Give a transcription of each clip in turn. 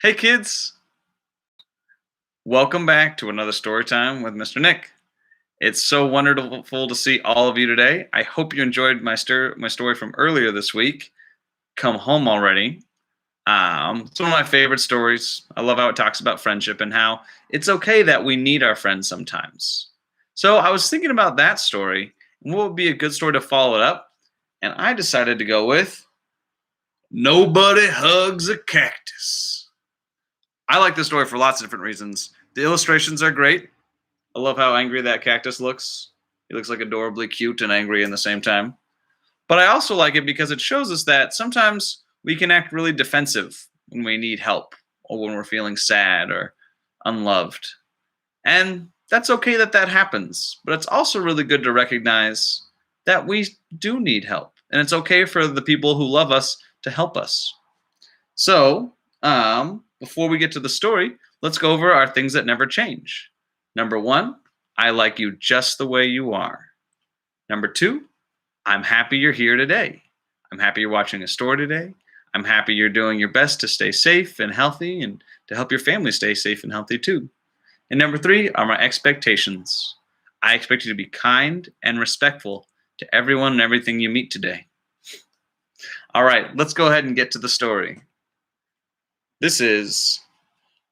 Hey kids, welcome back to another story time with Mr. Nick. It's so wonderful to see all of you today. I hope you enjoyed my story from earlier this week. Come home already. It's one of my favorite stories. I love how it talks about friendship and how it's okay that we need our friends sometimes. So I was thinking about that story and what would be a good story to follow it up, and I decided to go with Nobody Hugs a Cactus. I like this story for lots of different reasons. The illustrations are great. I love how angry that cactus looks. He looks like adorably cute and angry in the same time. But I also like it because it shows us that sometimes we can act really defensive when we need help or when we're feeling sad or unloved. And that's okay that that happens. But it's also really good to recognize that we do need help. And it's okay for the people who love us to help us. So, before we get to the story, let's go over our things that never change. Number one, I like you just the way you are. Number two, I'm happy you're here today. I'm happy you're watching a story today. I'm happy you're doing your best to stay safe and healthy and to help your family stay safe and healthy too. And number three are my expectations. I expect you to be kind and respectful to everyone and everything you meet today. All right, let's go ahead and get to the story. This is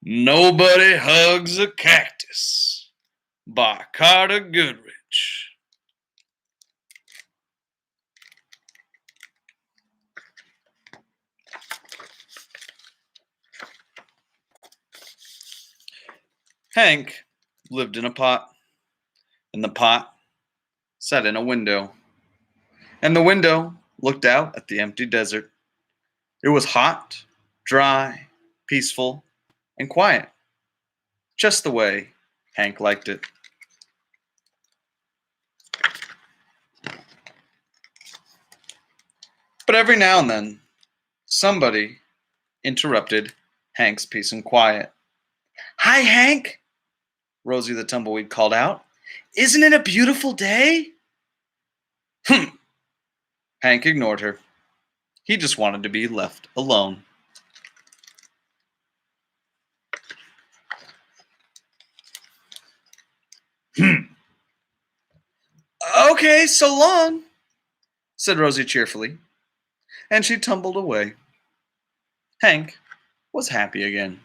Nobody Hugs a Cactus by Carter Goodrich. Hank lived in a pot, and the pot sat in a window, and the window looked out at the empty desert. It was hot, dry, peaceful, and quiet, just the way Hank liked it. But every now and then, somebody interrupted Hank's peace and quiet. "Hi, Hank," Rosie the tumbleweed called out. "Isn't it a beautiful day?" Hank ignored her. He just wanted to be left alone. "Okay, so long," said Rosie cheerfully, and she tumbled away. Hank was happy again.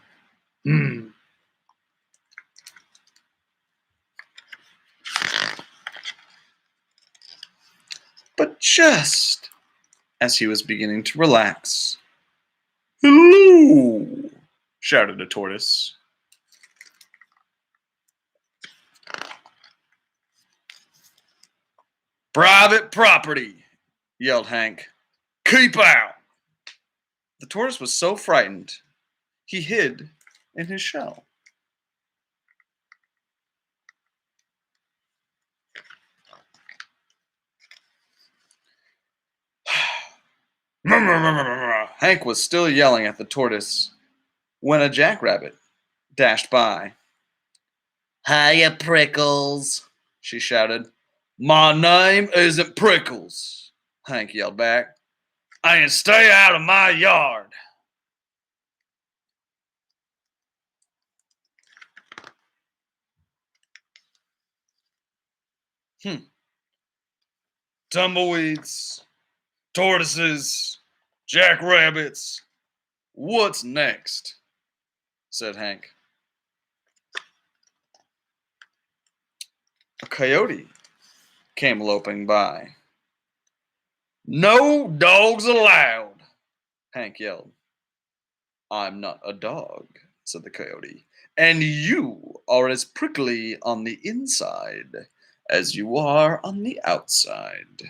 But just as he was beginning to relax, "Hello!" shouted a tortoise. "Private property!" yelled Hank. "Keep out!" The tortoise was so frightened, he hid in his shell. Hank was still yelling at the tortoise when a jackrabbit dashed by. "Hiya, Prickles," she shouted. "My name isn't Prickles," Hank yelled back. "And stay out of my yard." Tumbleweeds, tortoises, jackrabbits. What's next? Said Hank. A coyote came loping by. "No dogs allowed," Hank yelled. "I'm not a dog," said the coyote, "and you are as prickly on the inside as you are on the outside."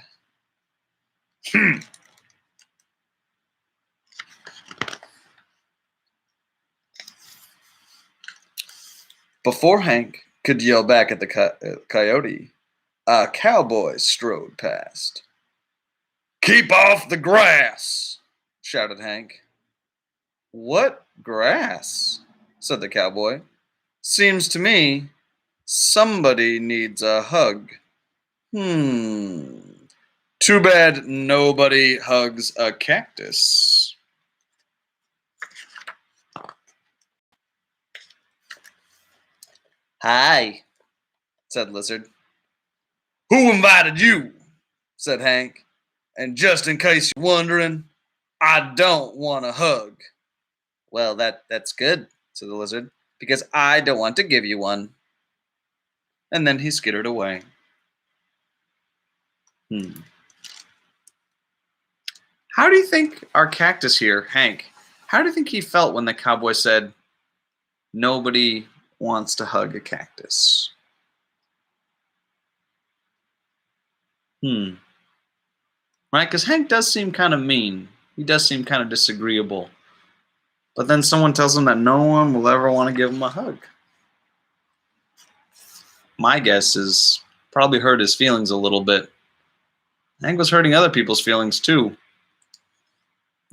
Before Hank could yell back at the coyote, a cowboy strode past. "Keep off the grass!" shouted Hank. "What grass?" said the cowboy. "Seems to me somebody needs a hug. Too bad nobody hugs a cactus." Hi, said Lizard. Who invited you? Said Hank. And just in case you're wondering, I don't want a hug. Well, that's good, said the Lizard, because I don't want to give you one. And then he skittered away. How do you think our cactus here, Hank, how do you think he felt when the cowboy said, nobody wants to hug a cactus? Right, because Hank does seem kind of mean. He does seem kind of disagreeable. But then someone tells him that no one will ever want to give him a hug. My guess is probably hurt his feelings a little bit. Hank was hurting other people's feelings too.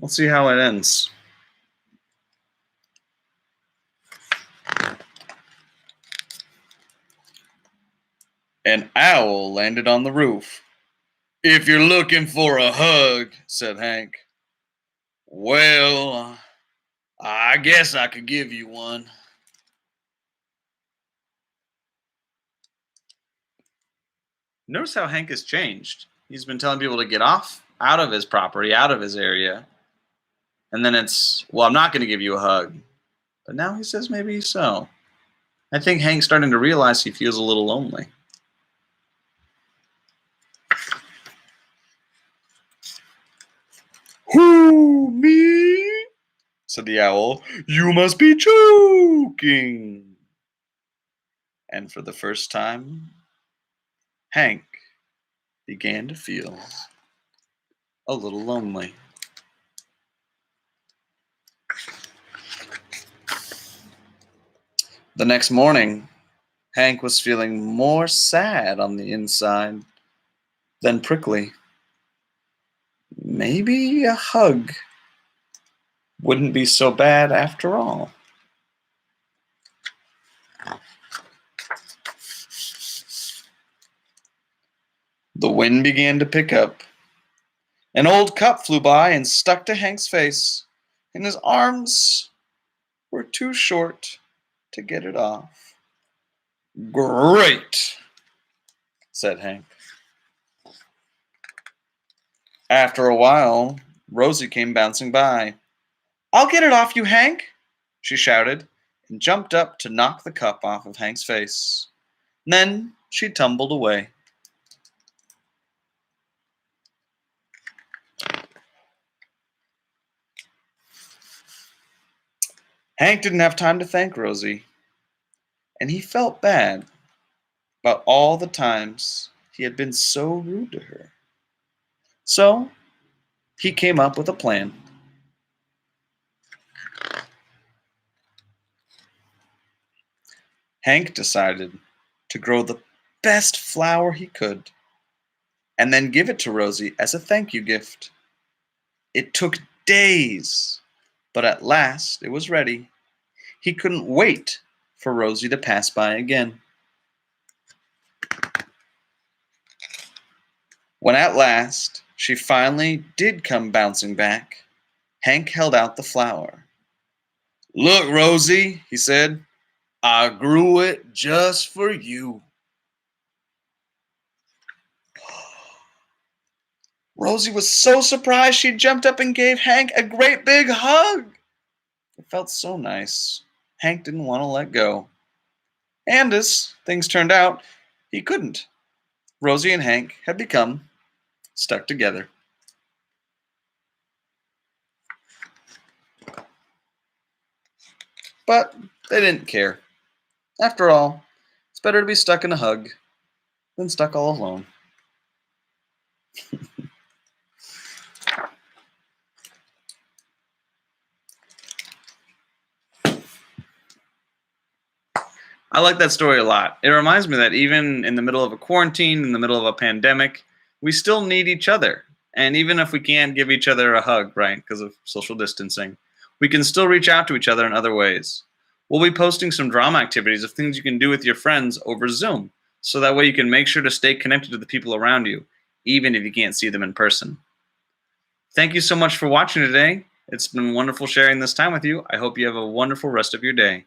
We'll see how it ends. An owl landed on the roof. If you're looking for a hug, said Hank, well, I guess I could give you one. Notice how Hank has changed. He's been telling people to get out of his property, out of his area. And then it's, well, I'm not going to give you a hug. But now he says maybe so. I think Hank's starting to realize he feels a little lonely. Who, me? Said the owl. You must be joking. And for the first time, Hank began to feel a little lonely. The next morning, Hank was feeling more sad on the inside than prickly. Maybe a hug wouldn't be so bad after all. The wind began to pick up. An old cup flew by and stuck to Hank's face, and his arms were too short to get it off. Great, said Hank. After a while, Rosie came bouncing by. I'll get it off you, Hank, she shouted, and jumped up to knock the cup off of Hank's face. Then she tumbled away. Hank didn't have time to thank Rosie, and he felt bad about all the times he had been so rude to her. So he came up with a plan. Hank decided to grow the best flower he could and then give it to Rosie as a thank you gift. It took days, but at last it was ready. He couldn't wait for Rosie to pass by again. When at last she finally did come bouncing back, Hank held out the flower. Look, Rosie, he said, I grew it just for you. Rosie was so surprised she jumped up and gave Hank a great big hug. It felt so nice. Hank didn't want to let go. And as things turned out, he couldn't. Rosie and Hank had become stuck together. But they didn't care. After all, it's better to be stuck in a hug than stuck all alone. I like that story a lot. It reminds me that even in the middle of a quarantine, in the middle of a pandemic, we still need each other. And even if we can't give each other a hug, right, because of social distancing, we can still reach out to each other in other ways. We'll be posting some drama activities of things you can do with your friends over Zoom, so that way you can make sure to stay connected to the people around you, even if you can't see them in person. Thank you so much for watching today. It's been wonderful sharing this time with you. I hope you have a wonderful rest of your day.